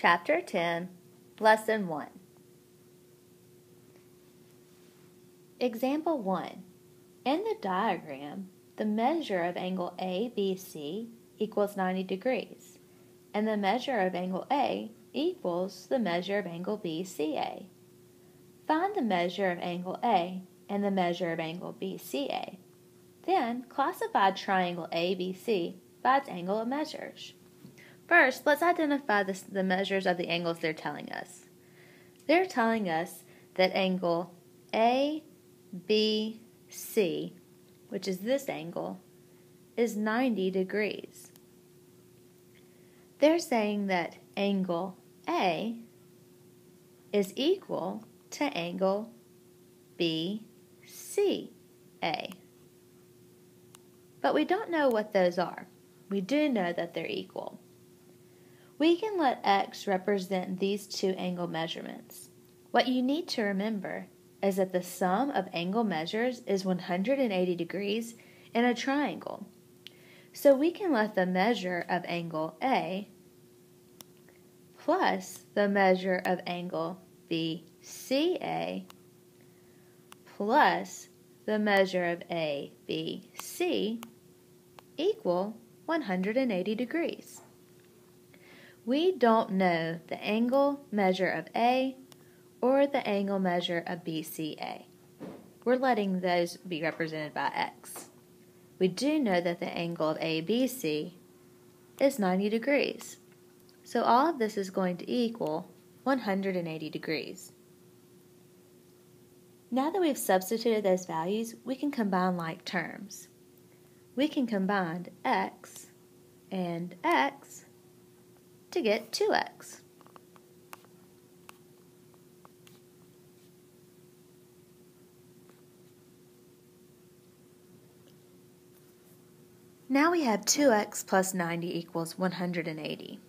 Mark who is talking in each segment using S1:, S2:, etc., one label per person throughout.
S1: Chapter 10, Lesson 1. Example 1. In the diagram, the measure of angle ABC equals 90 degrees, and the measure of angle A equals the measure of angle BCA. Find the measure of angle A and the measure of angle BCA. Then classify triangle ABC by its angle of measures. First, let's identify the measures of the angles they're telling us. They're telling us that angle ABC, which is this angle, is 90 degrees. They're saying that angle A is equal to angle BCA. But we don't know what those are. We do know that they're equal. We can let X represent these two angle measurements. What you need to remember is that the sum of angle measures is 180 degrees in a triangle. So we can let the measure of angle A plus the measure of angle BCA plus the measure of ABC equal 180 degrees. We don't know the angle measure of A or the angle measure of BCA. We're letting those be represented by X. We do know that the angle of ABC is 90 degrees. So all of this is going to equal 180 degrees. Now that we've substituted those values, we can combine like terms. We can combine X and X to get 2X. Now we have 2X plus 90 equals 180.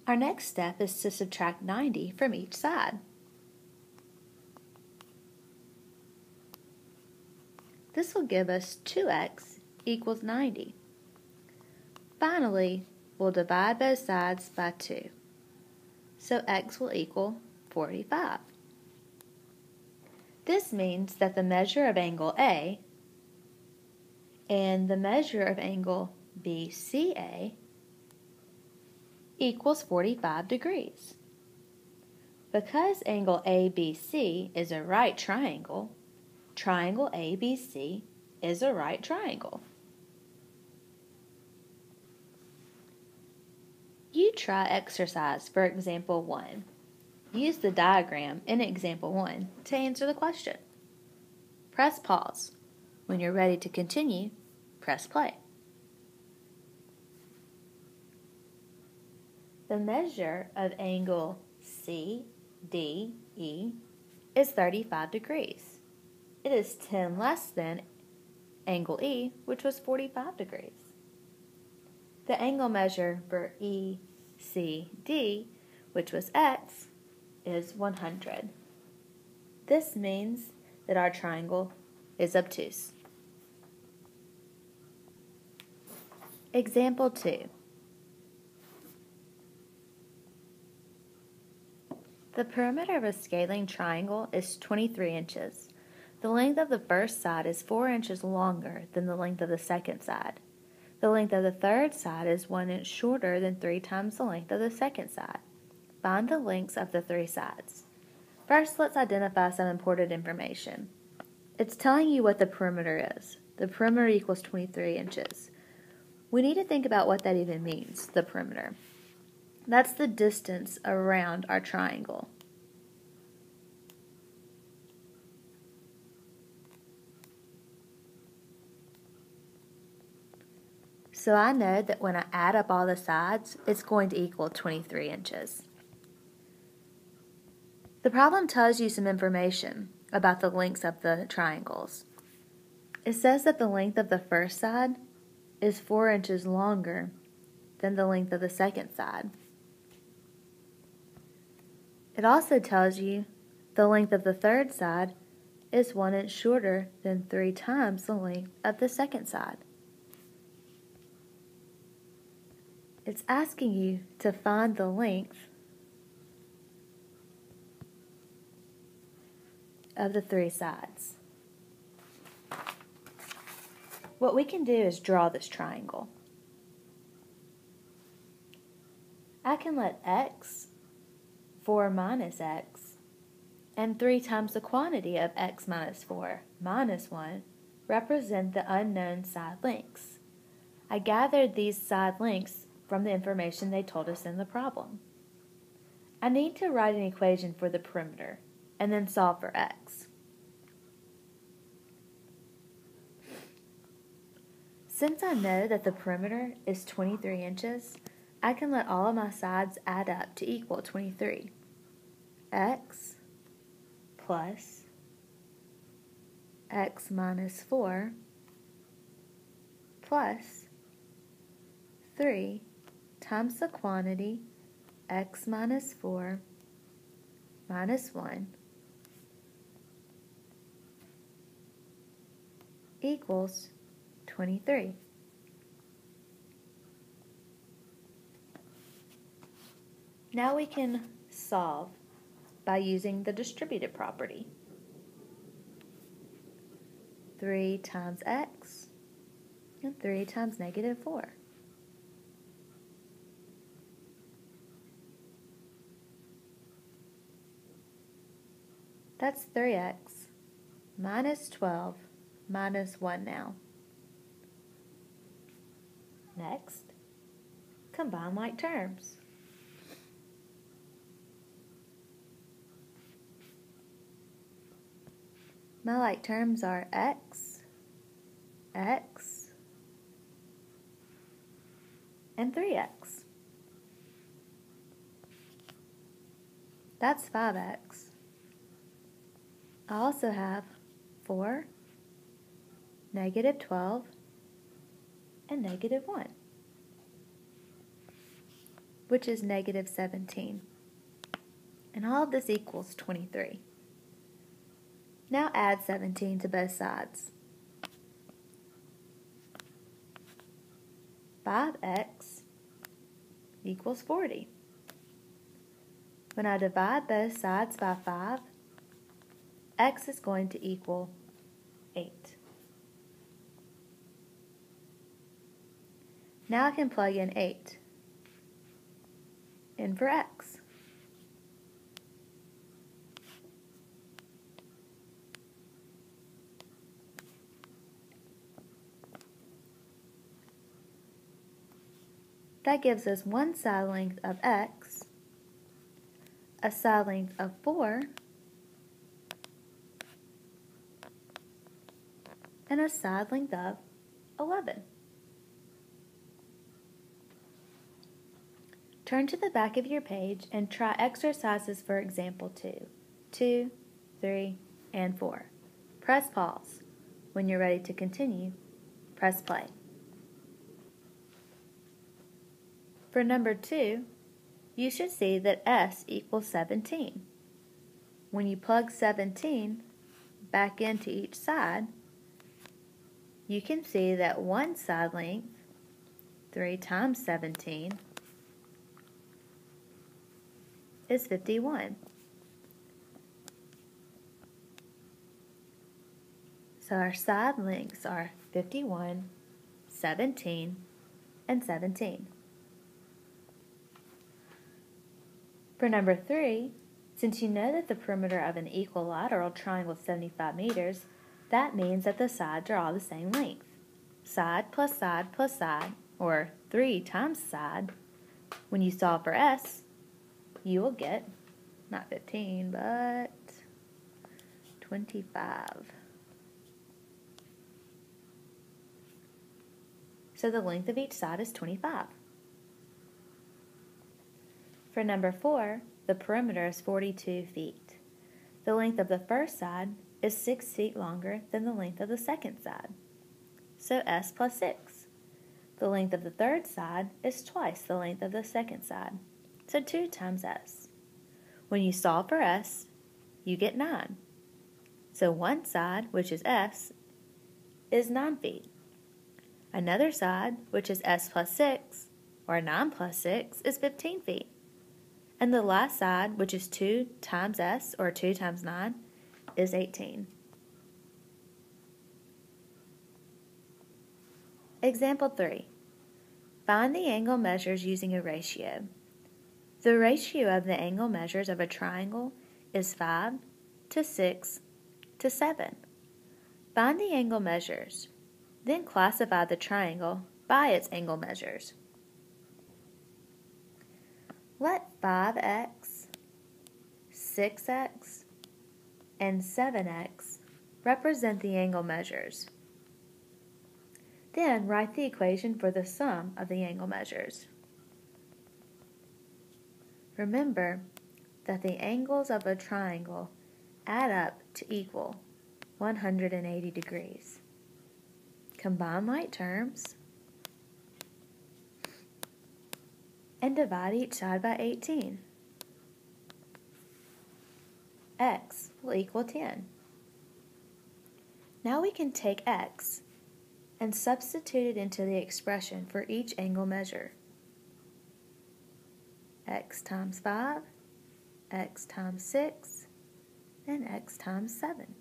S1: Our next step is to subtract 90 from each side. This will give us 2X equals 90. Finally, we'll divide both sides by 2. So X will equal 45. This means that the measure of angle A and the measure of angle BCA equals 45 degrees. Because angle ABC is a right triangle, triangle ABC is a right triangle. You try exercise for example 1. Use the diagram in example 1 to answer the question. Press pause. When you're ready to continue, press play. The measure of angle CDE is 35 degrees. It is 10 less than angle E, which was 45 degrees. The angle measure for ECD, which was X, is 100. This means that our triangle is obtuse. Example 2. The perimeter of a scaling triangle is 23 inches. The length of the first side is 4 inches longer than the length of the second side. The length of the third side is 1 inch shorter than 3 times the length of the second side. Find the lengths of the 3 sides. First, let's identify some important information. It's telling you what the perimeter is. The perimeter equals 23 inches. We need to think about what that even means, the perimeter. That's the distance around our triangle. So I know that when I add up all the sides, it's going to equal 23 inches. The problem tells you some information about the lengths of the triangles. It says that the length of the first side is 4 inches longer than the length of the second side. It also tells you the length of the third side is 1 inch shorter than 3 times the length of the second side. It's asking you to find the length of the 3 sides. What we can do is draw this triangle. I can let x, 4 minus x, and 3 times the quantity of x minus 4 minus 1 represent the unknown side lengths. I gathered these side lengths from the information they told us in the problem. I need to write an equation for the perimeter and then solve for x. Since I know that the perimeter is 23 inches, I can let all of my sides add up to equal 23. X plus x minus 4 plus 3 times the quantity x minus 4 minus 1 equals 23. Now we can solve by using the distributive property. 3 times x and 3 times negative 4. That's 3x minus 12 minus 1 now. Next, combine like terms. My like terms are x, x, and 3x. That's 5x. I also have 4, negative 12, and negative 1, which is negative 17. And all of this equals 23. Now add 17 to both sides. 5x equals 40. When I divide both sides by 5, x is going to equal 8. Now I can plug in 8 in for x. That gives us one side length of x, a side length of 4, and a side length of 11. Turn to the back of your page and try exercises for example 2, 2, 3, and 4. Press pause. When you're ready to continue, press play. For number 2, you should see that S equals 17. When you plug 17 back into each side, you can see that one side length, 3 times 17, is 51. So our side lengths are 51, 17, and 17. For number 3, since you know that the perimeter of an equilateral triangle is 75 meters, that means that the sides are all the same length. Side plus side plus side, or 3 times side. When you solve for S, you will get, not 15, but 25. So the length of each side is 25. For number 4, the perimeter is 42 feet. The length of the first side is 6 feet longer than the length of the second side. So S plus 6. The length of the third side is twice the length of the second side. So 2 times S. When you solve for S, you get 9. So one side, which is S, is 9 feet. Another side, which is S plus 6, or 9 plus 6, is 15 feet. And the last side, which is 2 times S, or 2 times 9, is 18. Example 3. Find the angle measures using a ratio. The ratio of the angle measures of a triangle is 5 to 6 to 7. Find the angle measures, then classify the triangle by its angle measures. Let 5x, 6x, and 7x represent the angle measures. Then write the equation for the sum of the angle measures. Remember that the angles of a triangle add up to equal 180 degrees. Combine like terms and divide each side by 18. X will equal 10. Now we can take x and substitute it into the expression for each angle measure. X times 5, x times 6, and x times 7.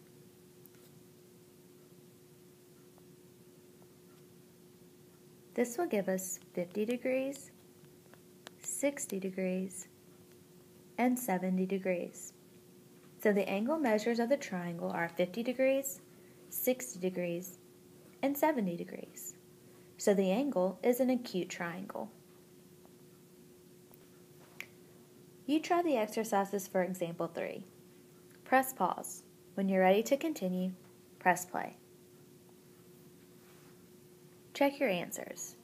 S1: This will give us 50 degrees, 60 degrees, and 70 degrees. So the angle measures of the triangle are 50 degrees, 60 degrees, and 70 degrees. So the angle is an acute triangle. You try the exercises for example 3. Press pause. When you're ready to continue, press play. Check your answers.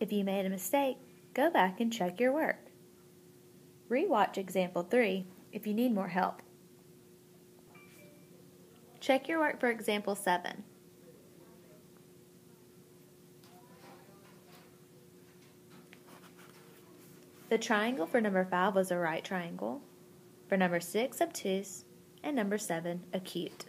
S1: If you made a mistake, go back and check your work. Rewatch example 3 if you need more help. Check your work for example 7. The triangle for number 5 was a right triangle, for number 6 obtuse, and number 7 acute.